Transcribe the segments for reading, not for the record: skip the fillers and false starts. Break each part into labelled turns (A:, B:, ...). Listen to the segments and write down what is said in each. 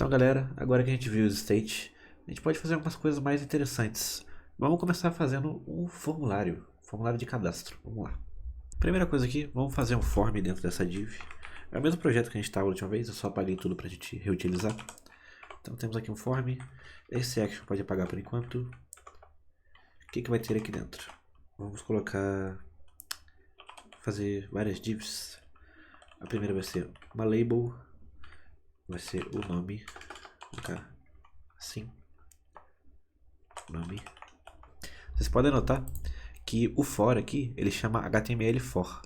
A: Então, galera, agora que a gente viu os state, a gente pode fazer algumas coisas mais interessantes. Vamos começar fazendo um formulário de cadastro. Vamos lá. Primeira coisa aqui, vamos fazer um form dentro dessa div. É o mesmo projeto que a gente estava a última vez, eu só apaguei tudo para a gente reutilizar. Então temos aqui um form, esse action pode apagar por enquanto. O que vai ter aqui dentro? Vamos fazer várias divs. A primeira vai ser uma label, vai ser o nome, vou colocar assim, nome. Vocês podem notar que o for aqui, ele chama HTML for.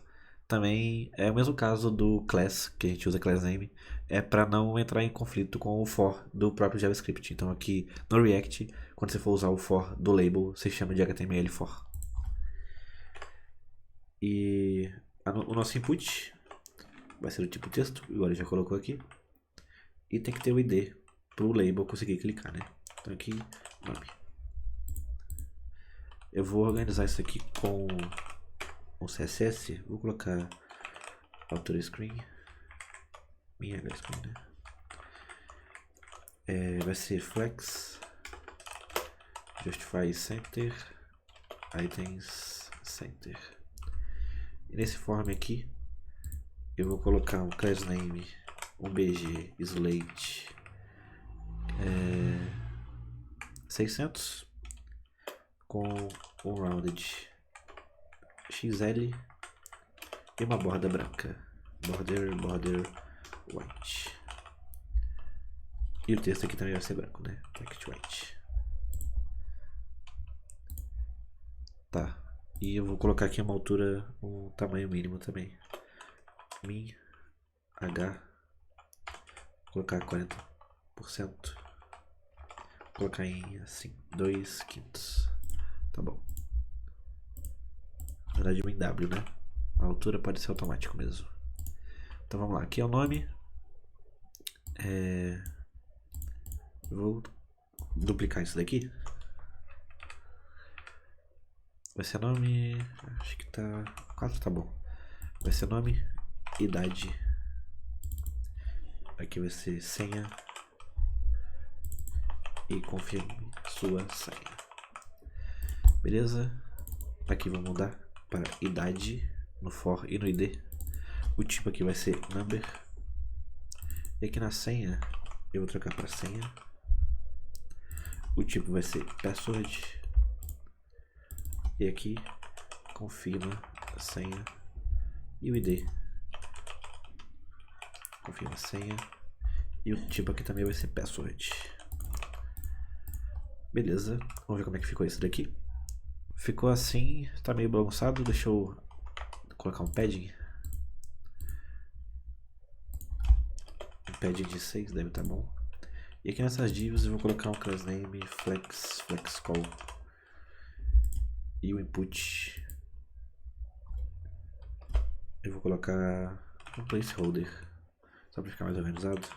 A: Também é o mesmo caso do class, que a gente usa class name, é para não entrar em conflito com o for do próprio JavaScript. Então aqui no React, quando você for usar o for do label, você chama de HTML for. E o nosso input vai ser do tipo texto, igual ele já colocou aqui. E tem que ter o ID para o label conseguir clicar, né? Então aqui, nome. Eu vou organizar isso aqui com o CSS. Vou colocar author screen. Minha screen, né? Vai ser flex, justify center, items center. E nesse form aqui, eu vou colocar um class name, um bg slate 600 com um rounded xl e uma borda branca, border white. E o texto aqui também vai ser branco, né? Text white. Tá. E eu vou colocar aqui uma altura, um tamanho mínimo também. Min h, vou colocar 40%. Vou colocar em assim, 2/5. Tá bom. Na verdade, o w, né? A altura pode ser automático mesmo. Então vamos lá. Aqui é o nome. Vou duplicar isso daqui. Vai ser nome. Acho que tá. 4 tá bom. Vai ser nome, idade. Aqui vai ser senha. E confirme sua senha. Beleza? Aqui vou mudar para idade no for e no id. O tipo aqui vai ser number. E aqui na senha eu vou trocar para senha. O tipo vai ser password. E aqui confirma a senha e o id. Confirma a senha. E o tipo aqui também vai ser password. Beleza, vamos ver como é que ficou isso daqui. Ficou assim, tá meio bagunçado, deixa eu colocar um padding. Um padding de 6 deve estar bom. E aqui nessas divs eu vou colocar um class name flex call. E o input eu vou colocar um placeholder, só para ficar mais organizado.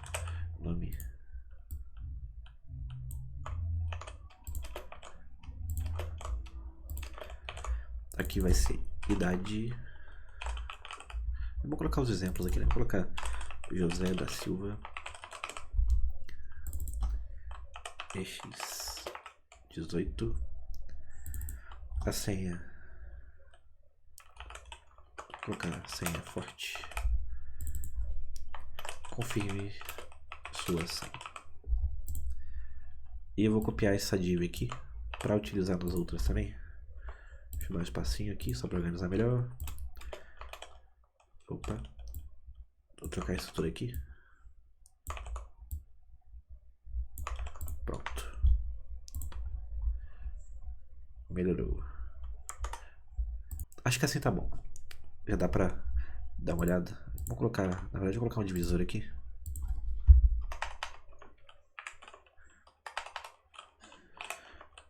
A: Nome. Aqui vai ser idade. Eu vou colocar os exemplos aqui, né? Vou colocar José da Silva EX 18. A senha. Vou colocar senha forte. Confirme sua senha. E eu vou copiar essa div aqui para utilizar nas outras também. Deixa eu dar um espacinho aqui só para organizar melhor. Opa. Vou trocar isso tudo aqui. Pronto. Melhorou. Acho que assim tá bom. Já dá pra dar uma olhada. Vou colocar, na verdade, vou colocar um divisor aqui.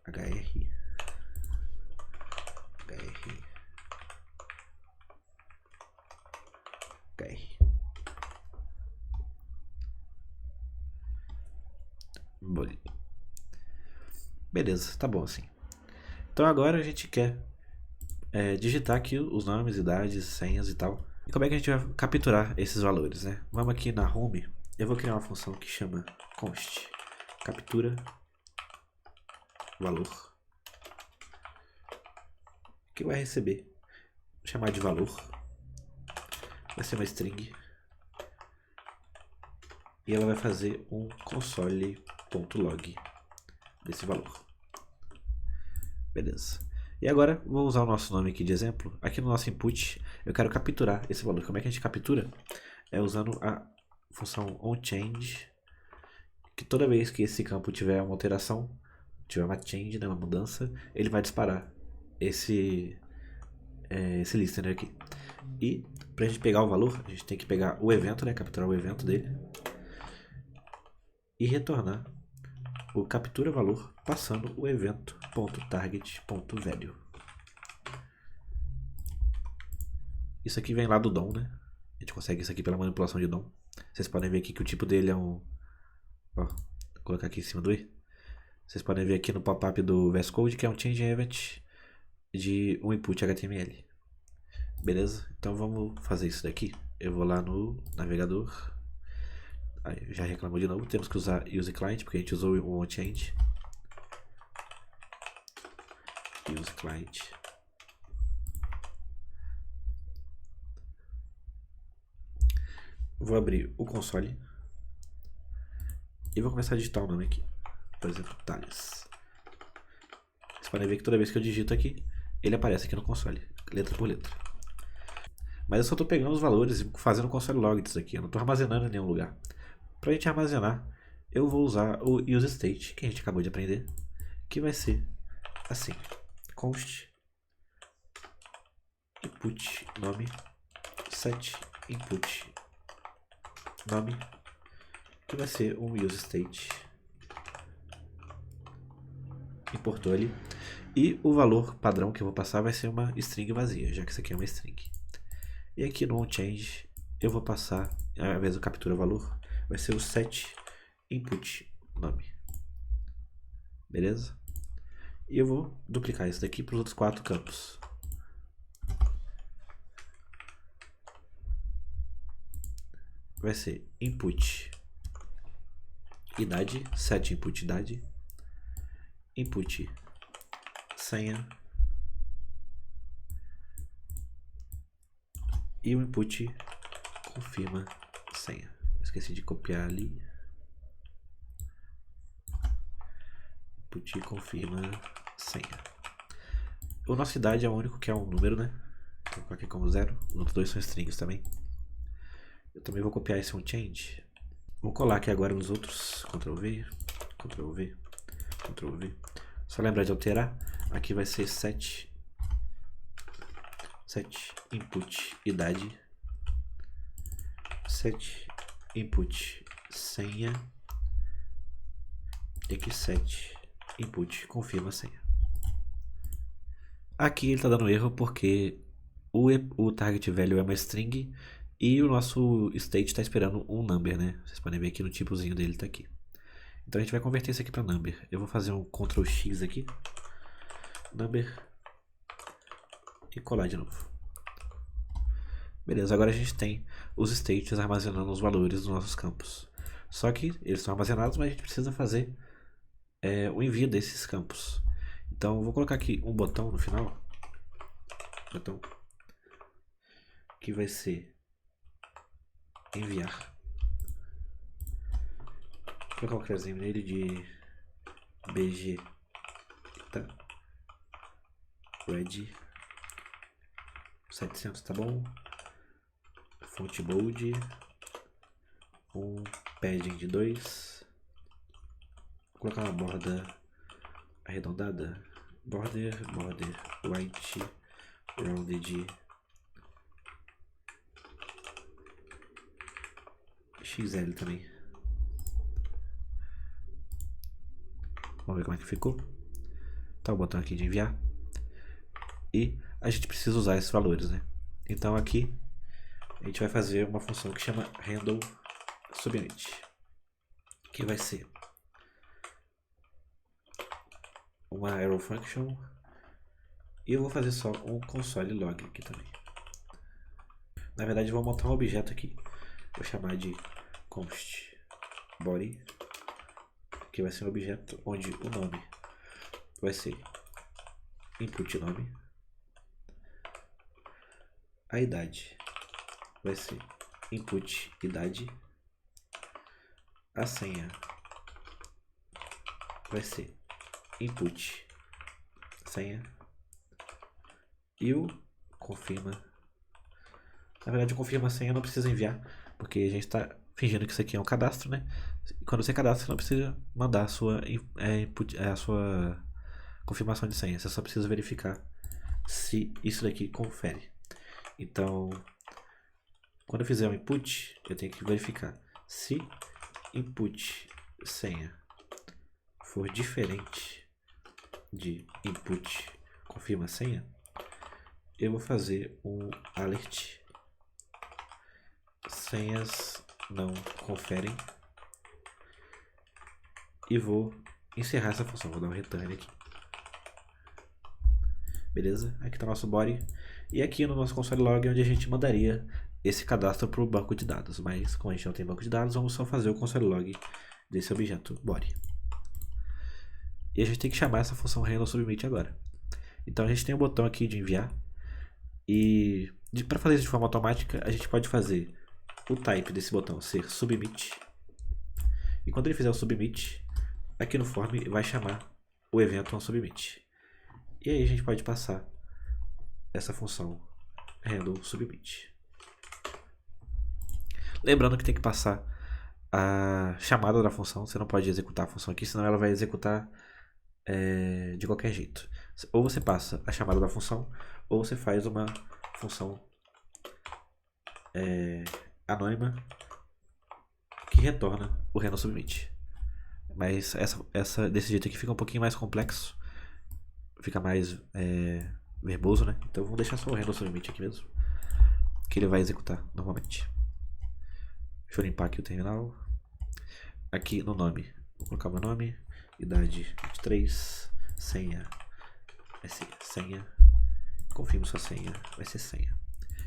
A: HR. Beleza, tá bom assim. Então agora a gente quer digitar aqui os nomes, idades, senhas e tal. E como é que a gente vai capturar esses valores, né? Vamos aqui na home eu vou criar uma função que chama const captura valor, que vai receber, chamar de valor, vai ser uma string, e ela vai fazer um console.log desse valor. Beleza. E agora vou usar o nosso nome aqui de exemplo. Aqui no nosso input eu quero capturar esse valor. Como é que a gente captura? É usando a função onChange, que toda vez que esse campo tiver uma alteração, tiver uma change, né, uma mudança, ele vai disparar esse listener aqui. E para a gente pegar o valor, a gente tem que pegar o evento, né, capturar o evento dele e retornar o captura valor passando o evento.target.value. Isso aqui vem lá do DOM, né? A gente consegue isso aqui pela manipulação de DOM. Vocês podem ver aqui que o tipo dele é um... Ó, vou colocar aqui em cima do i. Vocês podem ver aqui no pop-up do VS Code que é um change event de um input HTML. Beleza? Então vamos fazer isso daqui. Eu vou lá no navegador. Aí, já reclamou de novo. Temos que usar useClient porque a gente usou o onChange. useClient. Vou abrir o console e vou começar a digitar o nome aqui. Por exemplo, Thales. Vocês podem ver que toda vez que eu digito aqui, ele aparece aqui no console, letra por letra. Mas eu só estou pegando os valores e fazendo console log disso aqui. Eu não estou armazenando em nenhum lugar. Para a gente armazenar, eu vou usar o useState, que a gente acabou de aprender, que vai ser assim: const input nome set input nome, que vai ser um useState. Importou ali. E o valor padrão que eu vou passar vai ser uma string vazia, já que isso aqui é uma string. E aqui no onChange eu vou passar, ao invés do captura valor, vai ser o set input nome. Beleza? E eu vou duplicar isso daqui para os outros 4 campos. Vai ser input idade, set input idade, input senha e o input confirma senha. Esqueci de copiar ali. Input confirma senha. O nosso idade é o único que é um número, né? Então coloquei como 0. Os outros dois são strings também. Eu também vou copiar esse onChange. Vou colar aqui agora nos outros. Ctrl V, Ctrl V, Ctrl V. Só lembrar de alterar. Aqui vai ser set input idade, set input senha e aqui set input confirma senha. Aqui ele está dando erro porque o target value é uma string e o nosso state está esperando um number, né? Vocês podem ver aqui no tipozinho dele está aqui. Então a gente vai converter isso aqui para number. Eu vou fazer um Ctrl X aqui, number, e colar de novo. Beleza, agora a gente tem os states armazenando os valores dos nossos campos. Só que eles estão armazenados, mas a gente precisa fazer o envio desses campos. Então eu vou colocar aqui um botão no final, botão, que vai ser enviar. Vou colocar um casinho nele de bg, tá? Red 700, tá bom? Fonte bold, um padding de 2, vou colocar uma borda arredondada, border white rounded XL também. Vamos ver como é que ficou. Tá o botão aqui de enviar. E a gente precisa usar esses valores, né? Então aqui a gente vai fazer uma função que chama handle submit, que vai ser uma arrow function, e eu vou fazer só um console log aqui também. Na verdade eu vou montar um objeto aqui, vou chamar de const body, que vai ser um objeto onde o nome vai ser input nome, a idade vai ser input idade, a senha vai ser input senha e o confirma. Na verdade, o confirma senha não precisa enviar, porque a gente está fingindo que isso aqui é um cadastro, né? E quando você cadastra, você não precisa mandar a sua, a sua confirmação de senha. Você só precisa verificar se isso daqui confere. Então, quando eu fizer um input, eu tenho que verificar se input senha for diferente de input confirma senha, eu vou fazer um alert senhas não conferem e vou encerrar essa função. Vou dar um return aqui. Beleza? Aqui está nosso body. E aqui no nosso console log é onde a gente mandaria esse cadastro para o banco de dados. Mas como a gente não tem banco de dados, vamos só fazer o console log desse objeto body. E a gente tem que chamar essa função handle submit agora. Então a gente tem um botão aqui de enviar. E para fazer isso de forma automática, a gente pode fazer o type desse botão ser submit. E quando ele fizer o submit, aqui no form vai chamar o evento onSubmit. E aí a gente pode passar essa função handle submit. Lembrando que tem que passar a chamada da função. Você não pode executar a função aqui, senão ela vai executar de qualquer jeito. Ou você passa a chamada da função, ou você faz uma função anônima que retorna o handle submit. Mas desse jeito aqui fica um pouquinho mais complexo, fica mais verboso, né? Então vamos deixar só o handle submit aqui mesmo, que ele vai executar normalmente. Deixa eu limpar aqui o terminal. Aqui no nome, vou colocar meu nome, idade 23, senha vai ser senha, confirmo sua senha, vai ser senha.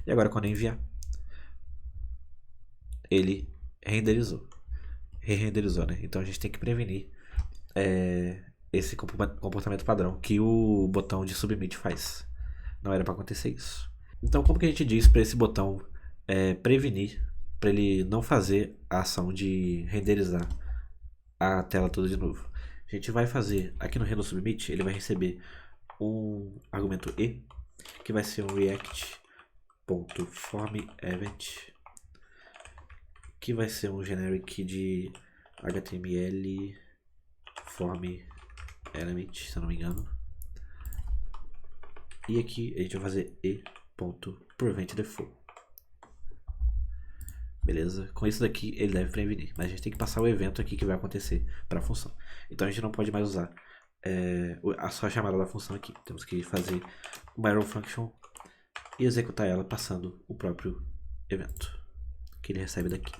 A: E agora quando eu enviar, ele renderizou, re-renderizou, né? Então a gente tem que prevenir esse comportamento padrão que o botão de submit faz. Não era para acontecer isso. Então como que a gente diz para esse botão prevenir, para ele não fazer a ação de renderizar a tela toda de novo? A gente vai fazer aqui no handle submit, ele vai receber um argumento e, que vai ser um react.formEvent, que vai ser um generic de HTML form element, se eu não me engano. E aqui a gente vai fazer e.preventDefault. Beleza? Com isso daqui ele deve prevenir, mas a gente tem que passar o evento aqui que vai acontecer para a função. Então a gente não pode mais usar a só chamada da função aqui. Temos que fazer uma arrow function e executar ela passando o próprio evento que ele recebe daqui.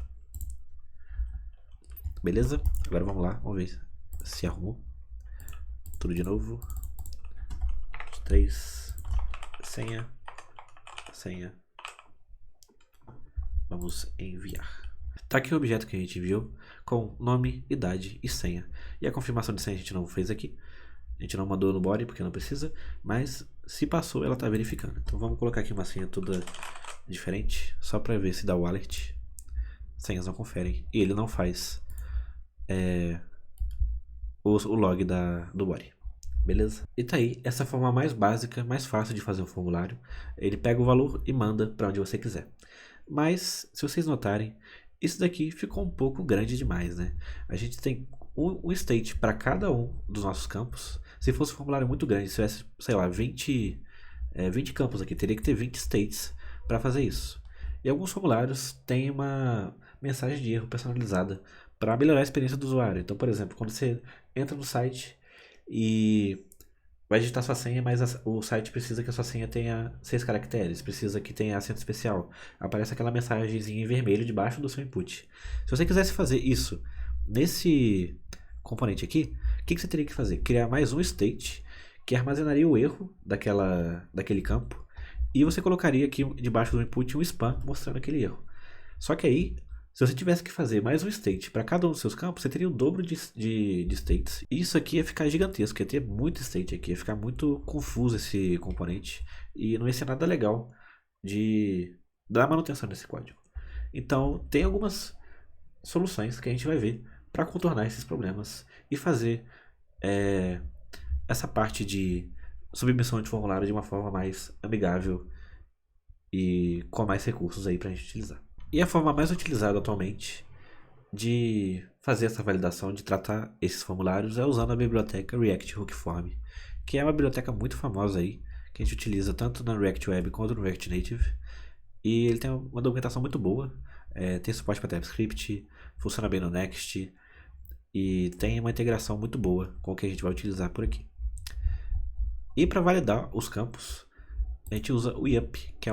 A: Beleza? Agora vamos lá, vamos ver se arrumou. Tudo de novo. 3, senha, senha. Vamos enviar. Tá aqui o objeto que a gente enviou com nome, idade e senha. E a confirmação de senha a gente não fez aqui. A gente não mandou no body porque não precisa, mas se passou ela está verificando. Então vamos colocar aqui uma senha toda diferente, só para ver se dá o alert. Senhas não conferem e ele não faz o log do body. Beleza? E tá aí essa forma mais básica, mais fácil de fazer um formulário. Ele pega o valor e manda para onde você quiser. Mas, se vocês notarem, isso daqui ficou um pouco grande demais, né? A gente tem um state para cada um dos nossos campos. Se fosse um formulário muito grande, se tivesse, sei lá, 20 campos aqui, teria que ter 20 states para fazer isso. E alguns formulários têm uma mensagem de erro personalizada para melhorar a experiência do usuário. Então, por exemplo, quando você entra no site e vai digitar sua senha, mas o site precisa que a sua senha tenha 6 caracteres, precisa que tenha acento especial. Aparece aquela mensagenzinha em vermelho debaixo do seu input. Se você quisesse fazer isso nesse componente aqui, o que você teria que fazer? Criar mais um state que armazenaria o erro daquele campo e você colocaria aqui debaixo do input um spam mostrando aquele erro. Só que aí Se você tivesse que fazer mais um state para cada um dos seus campos, você teria o dobro de states. E isso aqui ia ficar gigantesco, ia ter muito state aqui, ia ficar muito confuso esse componente. E não ia ser nada legal de dar manutenção nesse código. Então, tem algumas soluções que a gente vai ver para contornar esses problemas e fazer essa parte de submissão de formulário de uma forma mais amigável e com mais recursos aí para a gente utilizar. E a forma mais utilizada atualmente de fazer essa validação, de tratar esses formulários, é usando a biblioteca React Hook Form, que é uma biblioteca muito famosa aí, que a gente utiliza tanto na React Web quanto no React Native. E ele tem uma documentação muito boa, tem suporte para TypeScript, funciona bem no Next e tem uma integração muito boa com o que a gente vai utilizar por aqui. E para validar os campos, a gente usa o YUP, que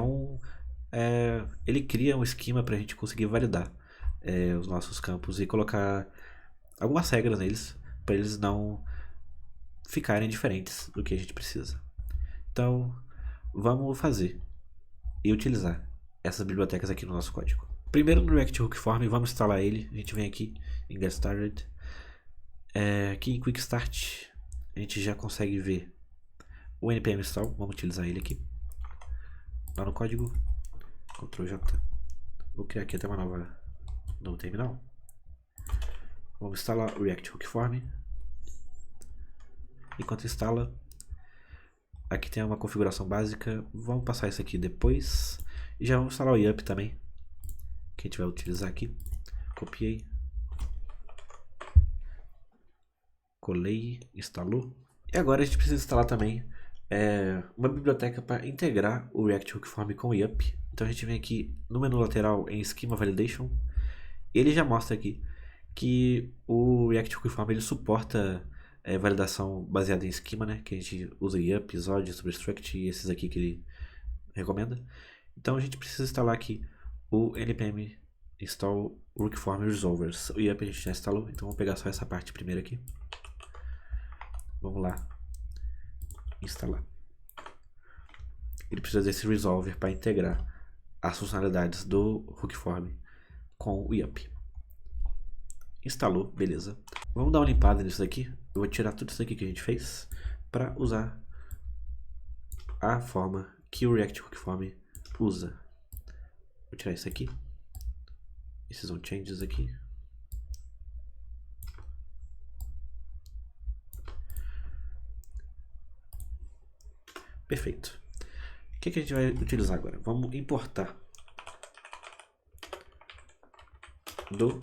A: ele cria um esquema para a gente conseguir validar os nossos campos e colocar algumas regras neles, para eles não ficarem diferentes do que a gente precisa. Então, vamos fazer e utilizar essas bibliotecas aqui no nosso código. Primeiro no React Hook Form, vamos instalar ele. A gente vem aqui em Get Started. Aqui em Quick Start, a gente já consegue ver o npm install. Vamos utilizar ele aqui. Lá no código, Ctrl J. Vou criar aqui até uma novo terminal. Vamos instalar o React Hook Form. Enquanto instala, aqui tem uma configuração básica. Vamos passar isso aqui depois. E já vamos instalar o YUP também, que a gente vai utilizar aqui. Copiei, colei, instalou. E agora a gente precisa instalar também uma biblioteca para integrar o React Hook Form com o YUP. Então a gente vem aqui no menu lateral em Schema Validation. Ele já mostra aqui que o React Hook Form ele suporta validação baseada em esquema, né? Que a gente usa YUP, Exod, Substruct e esses aqui que ele recomenda. Então a gente precisa instalar aqui o npm install Hookform Resolvers. O YUP a gente já instalou, então vamos pegar só essa parte primeiro aqui. Vamos lá, instalar. Ele precisa desse resolver para integrar as funcionalidades do Hookform com o YUP. Instalou, beleza. Vamos dar uma limpada nisso daqui. Eu vou tirar tudo isso aqui que a gente fez para usar a forma que o React Hookform usa. Vou tirar isso aqui. Esses são changes aqui. Perfeito. O que a gente vai utilizar agora? Vamos importar do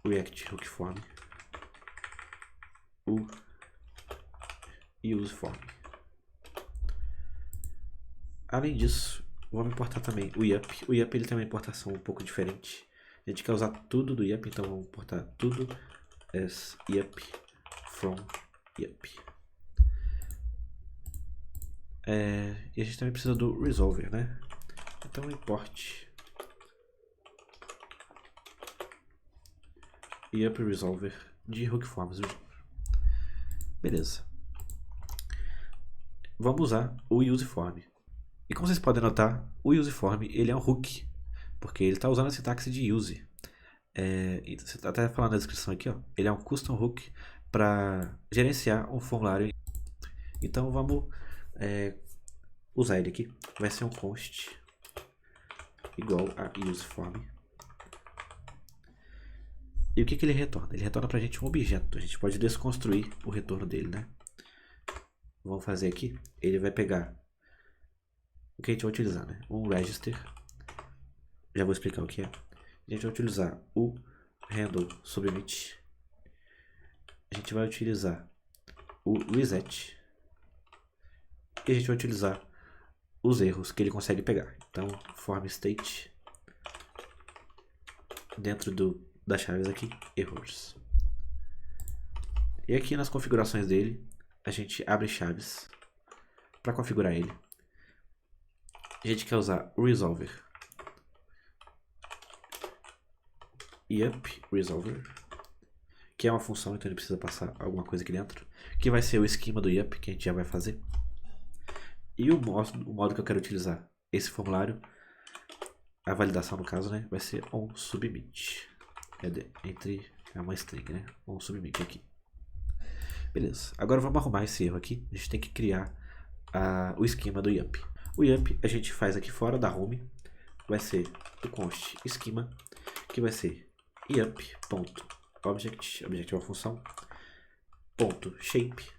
A: React Hookform o useForm. Além disso, vamos importar também o YUP. O YUP ele tem uma importação um pouco diferente. A gente quer usar tudo do YUP, então vamos importar tudo as YUP from YUP. E a gente também precisa do resolver, né? Então import YUP resolver de Hookforms resolver. Beleza. Vamos usar o useForm. E como vocês podem notar, o useForm ele é um hook, porque ele está usando a sintaxe de use. Você está até falando na descrição aqui, ó, ele é um custom hook para gerenciar um formulário. Então vamos usar ele aqui. Vai ser um const igual a useForm. E o que ele retorna? Ele retorna para a gente um objeto. A gente pode desconstruir o retorno dele, né? Vamos fazer aqui. Ele vai pegar o que a gente vai utilizar, né? Um register. Já vou explicar o que é. A gente vai utilizar o handle submit. A gente vai utilizar o reset. E a gente vai utilizar os erros que ele consegue pegar. Então, form state. Dentro das chaves aqui, errors. E aqui nas configurações dele, a gente abre chaves para configurar ele. A gente quer usar o resolver YUP resolver, que é uma função, então ele precisa passar alguma coisa aqui dentro, que vai ser o esquema do YUP, que a gente já vai fazer. E o modo que eu quero utilizar esse formulário a validação no caso, né, vai ser onSubmit. É uma string, né? OnSubmit aqui. Beleza. Agora vamos arrumar esse erro aqui. A gente tem que criar o esquema do YUP. O YUP a gente faz aqui fora da home. Vai ser o const esquema, que vai ser yup.object, object é uma função, ponto shape.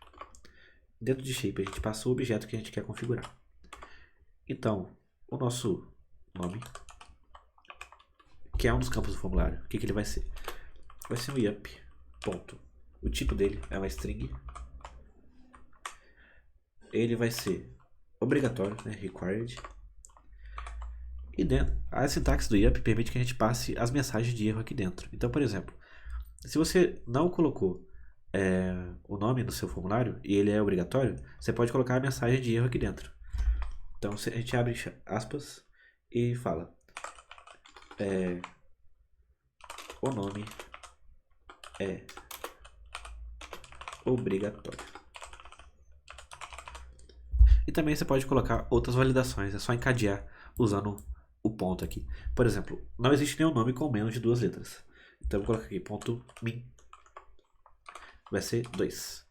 A: Dentro de shape a gente passa o objeto que a gente quer configurar. Então, o nosso nome, que é um dos campos do formulário, o que ele vai ser? Vai ser um yup. Ponto. O tipo dele é uma string. Ele vai ser obrigatório, né, required. E dentro, a sintaxe do yup permite que a gente passe as mensagens de erro aqui dentro. Então, por exemplo, se você não colocou o nome no seu formulário e ele é obrigatório, você pode colocar a mensagem de erro aqui dentro. Então a gente abre aspas e fala o nome é obrigatório. E também você pode colocar outras validações, é só encadear usando o ponto aqui. Por exemplo, não existe nenhum nome com menos de 2 letras. Então eu vou colocar aqui ponto min, vai ser 2.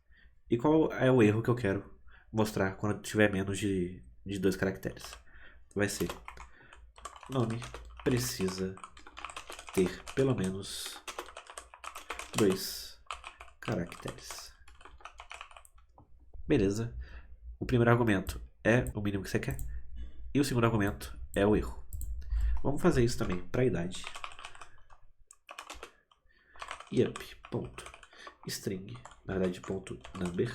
A: E qual é o erro que eu quero mostrar quando tiver menos de 2 caracteres? Vai ser nome precisa ter pelo menos 2 caracteres. Beleza. O primeiro argumento é o mínimo que você quer. E o segundo argumento é o erro. Vamos fazer isso também para a idade. Yup.string, na verdade ponto number,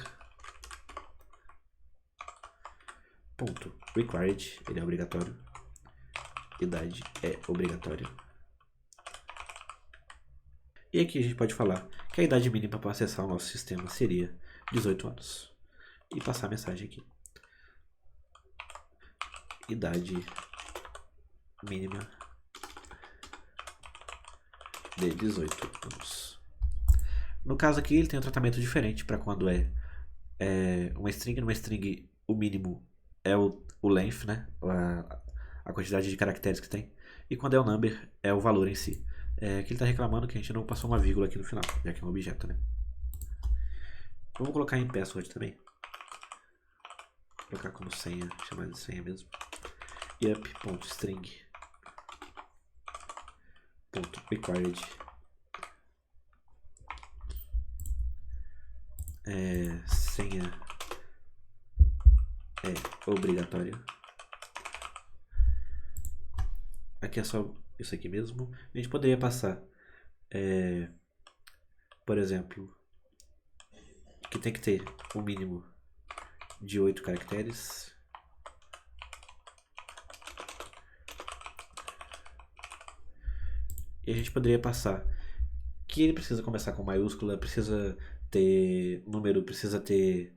A: ponto required, ele é obrigatório. Idade é obrigatória. E aqui a gente pode falar que a idade mínima para acessar o nosso sistema seria 18 anos. E passar a mensagem aqui. Idade mínima de 18 anos. No caso aqui ele tem um tratamento diferente para quando é uma string. Numa string o mínimo é o length, né? A quantidade de caracteres que tem. E quando é o number é o valor em si. Aqui ele está reclamando que a gente não passou uma vírgula aqui no final, já que é um objeto, né? Vamos colocar em password também. Vou colocar como senha, chamar de senha mesmo. Yup.string .required senha é obrigatória. Aqui é só isso aqui mesmo. A gente poderia passar, por exemplo, que tem que ter um mínimo de 8 caracteres. E a gente poderia passar que ele precisa começar com maiúscula, precisa ter número, precisa ter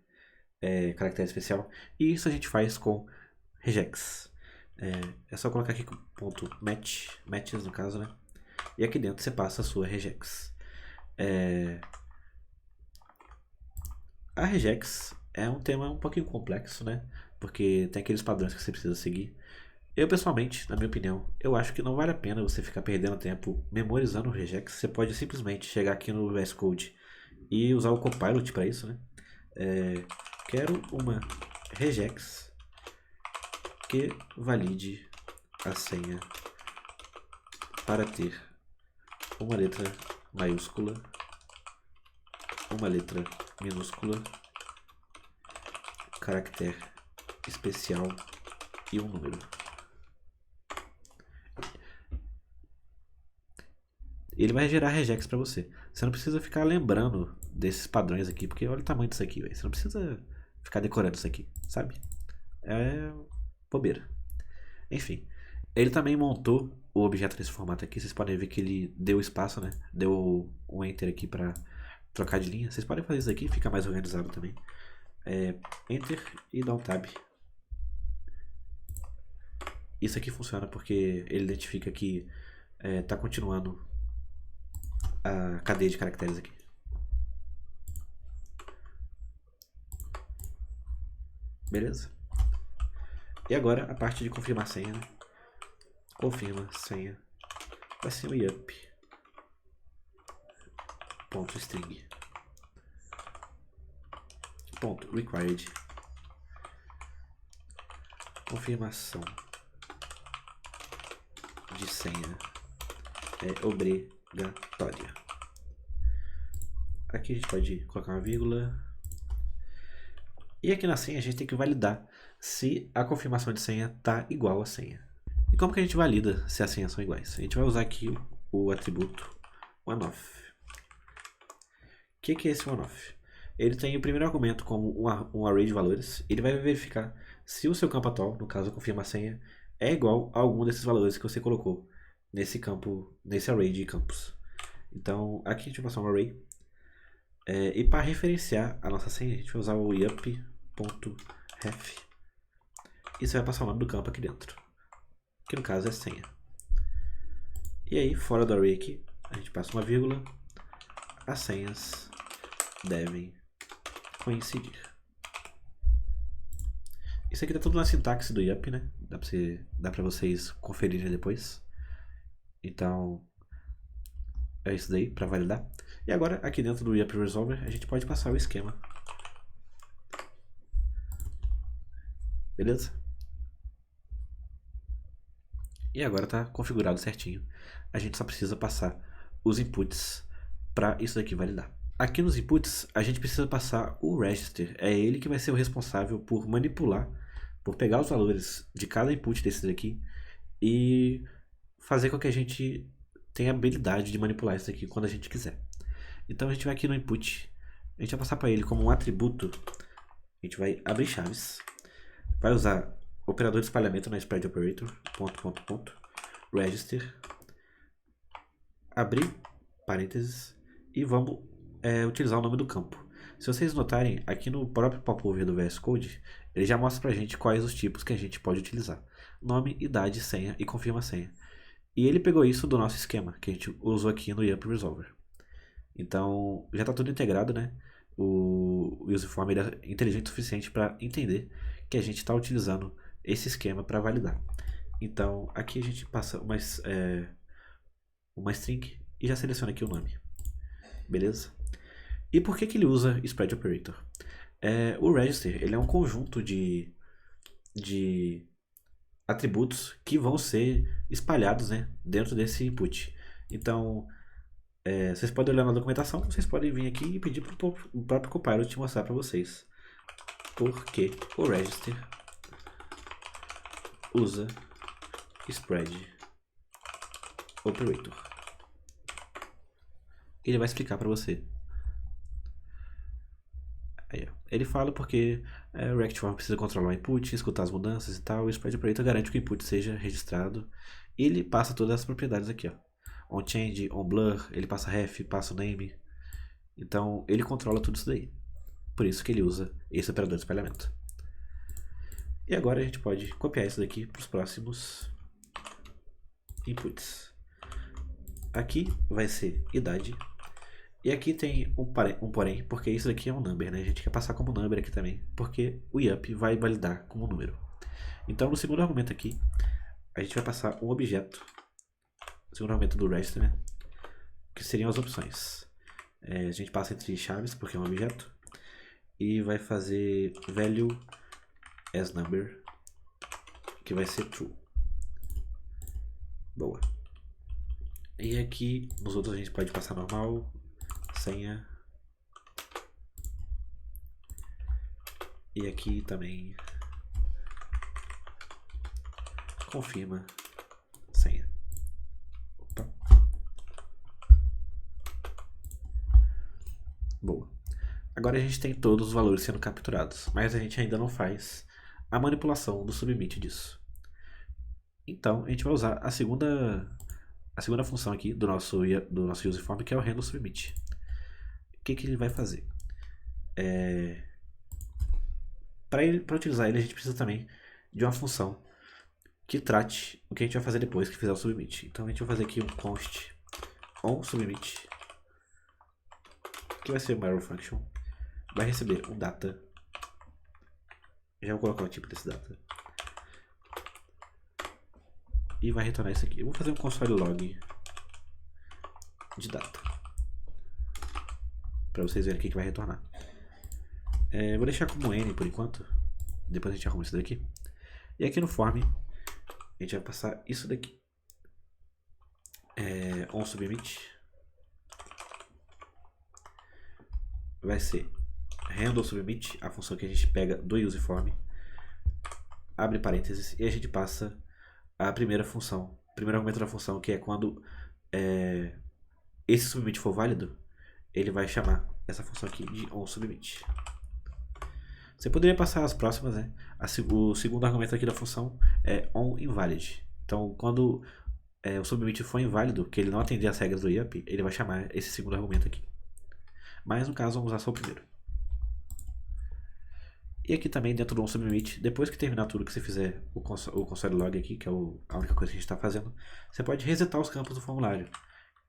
A: caractere especial. E isso a gente faz com regex. É só colocar aqui com ponto matches no caso, né? E aqui dentro você passa a sua regex. A regex é um tema um pouquinho complexo, né? Porque tem aqueles padrões que você precisa seguir. Eu pessoalmente, na minha opinião, eu acho que não vale a pena você ficar perdendo tempo memorizando o regex. Você pode simplesmente chegar aqui no VS Code e usar o Copilot para isso, né? Quero uma regex que valide a senha para ter uma letra maiúscula, uma letra minúscula, caractere especial e um número. Ele vai gerar regex para você. Você não precisa ficar lembrando desses padrões aqui, porque olha o tamanho disso aqui, véio. Você não precisa ficar decorando isso aqui, sabe? É bobeira. Enfim, ele também montou o objeto nesse formato aqui. Vocês podem ver que ele deu espaço, né? Deu um enter aqui para trocar de linha. Vocês podem fazer isso aqui, fica mais organizado também. Enter e dá um tab. Isso aqui funciona porque ele identifica que está continuando a cadeia de caracteres aqui. Beleza? E agora a parte de confirmar senha, né? confirma senha, vai ser o yup ponto string ponto required, confirmação de senha é obrigatória. Aqui a gente pode colocar uma vírgula. E aqui na senha a gente tem que validar se a confirmação de senha está igual à senha. E como que a gente valida se as senhas são iguais? A gente vai usar aqui o atributo OneOff. O que é esse OneOff? Ele tem o primeiro argumento como um array de valores. Ele vai verificar se o seu campo atual, no caso confirma a senha, é igual a algum desses valores que você colocou nesse campo, nesse array de campos. Então aqui a gente vai passar um array. E para referenciar a nossa senha, a gente vai usar o yup.ref. E você vai passar o nome do campo aqui dentro, que no caso é senha. E aí, fora do array aqui, a gente passa uma vírgula. As senhas devem coincidir. Isso aqui tá tudo na sintaxe do yup, né? Dá pra vocês conferirem depois. Então, é isso daí para validar. E agora, aqui dentro do yup resolver, a gente pode passar o esquema. Beleza? E agora está configurado certinho. A gente só precisa passar os inputs para isso daqui validar. Aqui nos inputs, a gente precisa passar o register. É ele que vai ser o responsável por manipular, por pegar os valores de cada input desse daqui e fazer com que a gente tenha a habilidade de manipular isso aqui quando a gente quiser. Então a gente vai aqui no input, a gente vai passar para ele como um atributo. A gente vai abrir chaves, vai usar operador de espalhamento na spread operator, register, abrir parênteses e vamos utilizar o nome do campo. Se vocês notarem, aqui no próprio popover do VS Code, ele já mostra pra gente quais os tipos que a gente pode utilizar. Nome, idade, senha e confirma senha. E ele pegou isso do nosso esquema, que a gente usou aqui no yup resolver. Então, já está tudo integrado, né? O userform ele é inteligente o suficiente para entender que a gente está utilizando esse esquema para validar. Então, aqui a gente passa uma string e já seleciona aqui o nome. Beleza? E por que ele usa spread operator? O register ele é um conjunto de atributos que vão ser espalhados, né, dentro desse input. Então, vocês podem olhar na documentação, vocês podem vir aqui e pedir para o próprio compiler te mostrar para vocês por que o register usa spread operator. Ele vai explicar para você. Aí, ó. Ele fala porque o rectform precisa controlar o input, escutar as mudanças e tal. O spread operator garante que o input seja registrado. E ele passa todas as propriedades aqui, ó. On change, on blur, ele passa ref, passa o name. Então ele controla tudo isso daí. Por isso que ele usa esse operador de espalhamento. E agora a gente pode copiar isso daqui para os próximos inputs. Aqui vai ser idade. E aqui tem um porém, porque isso daqui é um number, né? A gente quer passar como number aqui também, porque o yup vai validar como número. Então no segundo argumento aqui, a gente vai passar um objeto, o segundo argumento do register, né? Que seriam as opções. A gente passa entre chaves, porque é um objeto, e vai fazer value as number, que vai ser true. Boa. E aqui, nos outros a gente pode passar normal, senha. E aqui também confirma senha. Opa. Boa. Agora a gente tem todos os valores sendo capturados, mas a gente ainda não faz a manipulação do submit disso. Então a gente vai usar a segunda função aqui do nosso userform, que é o handle submit. O que ele vai fazer? Para utilizar ele, a gente precisa também de uma função que trate o que a gente vai fazer depois que fizer o submit. Então a gente vai fazer aqui um const on submit, que vai ser uma error function, vai receber um data. Já vou colocar o tipo desse data. e vai retornar isso aqui. Eu vou fazer um console log de data para vocês verem o que vai retornar. Vou deixar como N por enquanto, depois a gente arruma isso daqui. E aqui no form a gente vai passar isso daqui. OnSubmit vai ser handleSubmit, a função que a gente pega do useForm, abre parênteses, e a gente passa a primeira função, o primeiro argumento da função, que é quando esse submit for válido, ele vai chamar essa função aqui de onSubmit. Você poderia passar as próximas, né? O segundo argumento aqui da função é onInvalid. Então, quando o submit for inválido, que ele não atender as regras do IAP, ele vai chamar esse segundo argumento aqui. Mas no caso, vamos usar só o primeiro. E aqui também dentro do onSubmit, depois que terminar tudo que você fizer o console log aqui, que é a única coisa que a gente está fazendo, você pode resetar os campos do formulário.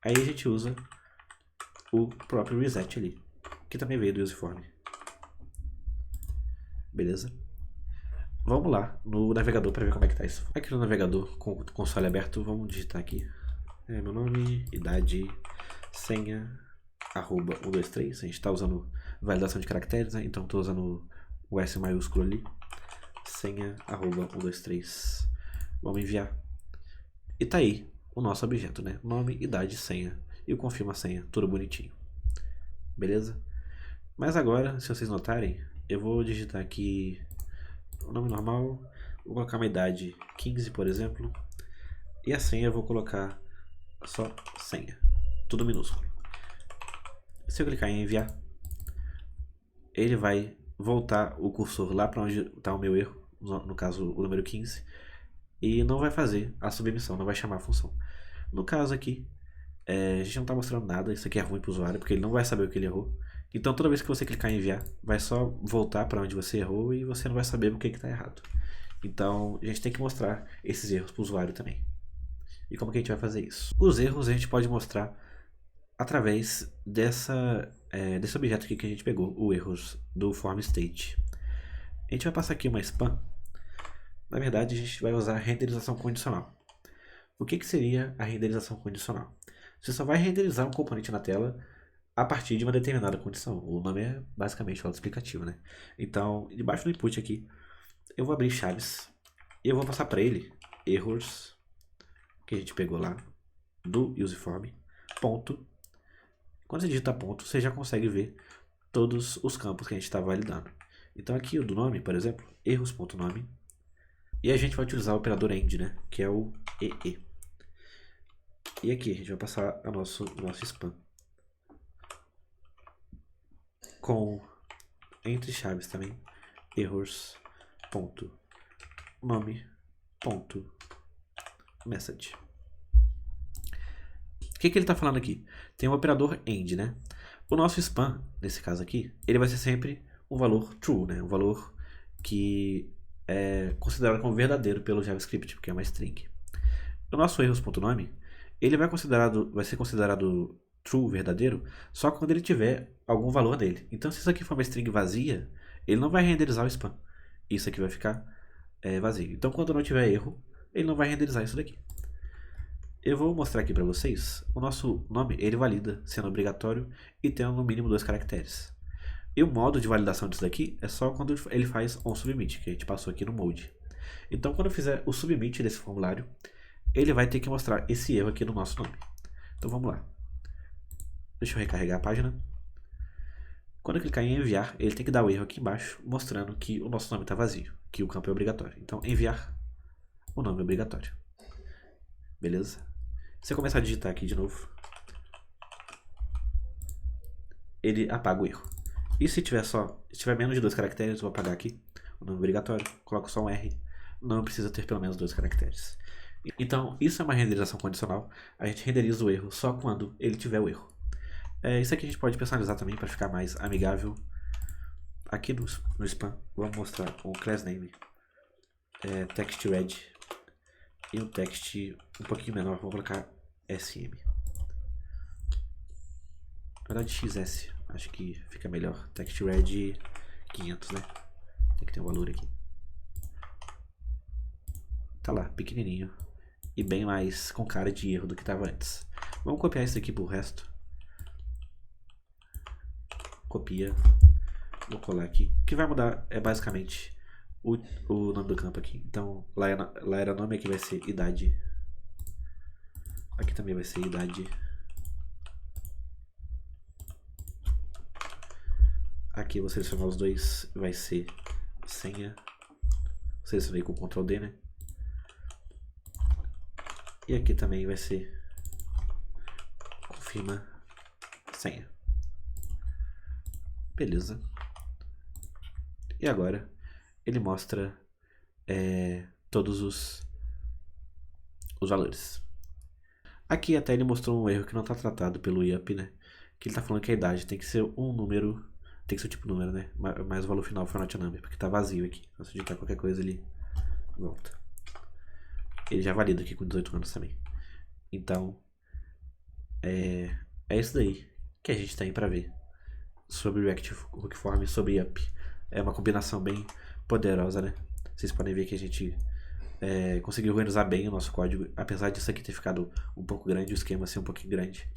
A: Aí a gente usa o próprio reset ali, que também veio do useForm. Beleza? Vamos lá no navegador para ver como é que tá isso. Aqui no navegador, com o console aberto, vamos digitar aqui meu nome, idade, senha, @123. A gente está usando validação de caracteres, né? Então estou usando o S maiúsculo ali, senha, @123. Vamos enviar. E tá aí o nosso objeto, né? Nome, idade, senha e o confirma senha, tudo bonitinho. Beleza? Mas agora, se vocês notarem, eu vou digitar aqui o nome normal, vou colocar uma idade 15, por exemplo, e a senha eu vou colocar só senha, tudo minúsculo. Se eu clicar em enviar, ele vai voltar o cursor lá para onde está o meu erro, no caso o número 15, e não vai fazer a submissão, não vai chamar a função. No caso aqui, a gente não está mostrando nada, isso aqui é ruim para o usuário, porque ele não vai saber o que ele errou. Então toda vez que você clicar em enviar, vai só voltar para onde você errou e você não vai saber o que está errado. Então a gente tem que mostrar esses erros para o usuário também. E como que a gente vai fazer isso? Os erros a gente pode mostrar através desse objeto aqui que a gente pegou, o erros do form_state. A gente vai passar aqui uma span. Na verdade, a gente vai usar renderização condicional. O que seria a renderização condicional? Você só vai renderizar um componente na tela a partir de uma determinada condição. O nome é basicamente autoexplicativo, né? Então, debaixo do input aqui, eu vou abrir chaves e eu vou passar para ele errors, que a gente pegou lá do useForm, ponto. Quando você digita ponto, você já consegue ver todos os campos que a gente está validando. Então aqui o do nome, por exemplo, erros.nome. E a gente vai utilizar o operador AND, né? Que é o EE. E aqui a gente vai passar o nosso span. Com, entre chaves também, errors.nome.message. O que ele está falando aqui? Tem um operador AND, né? O nosso span, nesse caso aqui, ele vai ser sempre um valor true, né? Um valor que é considerado como verdadeiro pelo JavaScript, porque é uma string. O nosso erros.nome, ele vai ser considerado true, verdadeiro, só quando ele tiver algum valor dele. Então, se isso aqui for uma string vazia, ele não vai renderizar o span. Isso aqui vai ficar vazio. Então, quando não tiver erro, ele não vai renderizar isso daqui. Eu vou mostrar aqui para vocês, o nosso nome, ele valida sendo obrigatório e tendo no mínimo 2 caracteres. E o modo de validação disso daqui é só quando ele faz onSubmit, que a gente passou aqui no mode. Então, quando eu fizer o submit desse formulário, ele vai ter que mostrar esse erro aqui no nosso nome. Então, vamos lá. Deixa eu recarregar a página. Quando eu clicar em enviar, ele tem que dar o erro aqui embaixo, mostrando que o nosso nome está vazio, que o campo é obrigatório. Então, enviar o nome é obrigatório. Beleza? Se eu começar a digitar aqui de novo, ele apaga o erro. E se tiver menos de 2 caracteres, eu vou apagar aqui o nome obrigatório, coloco só um R, não precisa ter pelo menos 2 caracteres. Então, isso é uma renderização condicional, a gente renderiza o erro só quando ele tiver o erro. Isso aqui a gente pode personalizar também para ficar mais amigável. Aqui no spam, vamos mostrar um class name, text red, e um text um pouquinho menor, vou colocar SM. Na verdade, XS, acho que fica melhor. Text red 500, né? Tem que ter um valor aqui. Tá lá, pequenininho. e bem mais com cara de erro do que estava antes. Vamos copiar isso aqui pro resto. Copia. Vou colar aqui. O que vai mudar é basicamente o nome do campo aqui. Então lá era nome, aqui vai ser idade. Aqui também vai ser idade. Aqui eu vou selecionar os dois, vai ser senha. Selecionei com Ctrl D, né? E aqui também vai ser confirma senha. Beleza. E agora ele mostra todos os valores. Aqui até ele mostrou um erro que não está tratado pelo IUP, né? Que ele está falando que a idade tem que ser um número, tem que ser o tipo número, né? Mas o valor final for not a number, porque está vazio aqui. Então se digitar qualquer coisa ele volta. Ele já valida aqui com 18 anos também. Então é isso daí que a gente tem para ver sobre Reactive Hookform e sobre IUP. É uma combinação bem poderosa, né? Vocês podem ver que a gente conseguiu organizar bem o nosso código, apesar disso aqui ter ficado um pouco grande, o esquema ser um pouquinho grande.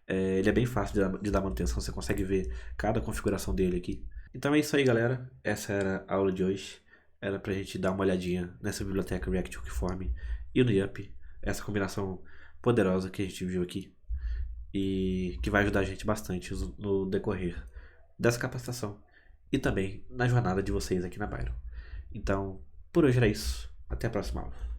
A: Ele é bem fácil de dar manutenção, você consegue ver cada configuração dele aqui. Então é isso aí, galera. Essa era a aula de hoje. Era pra gente dar uma olhadinha nessa biblioteca Reactive Hookform e no IUP, essa combinação poderosa que a gente viu aqui e que vai ajudar a gente bastante no decorrer dessa capacitação e também na jornada de vocês aqui na Byron. Então, por hoje era isso. Até a próxima aula.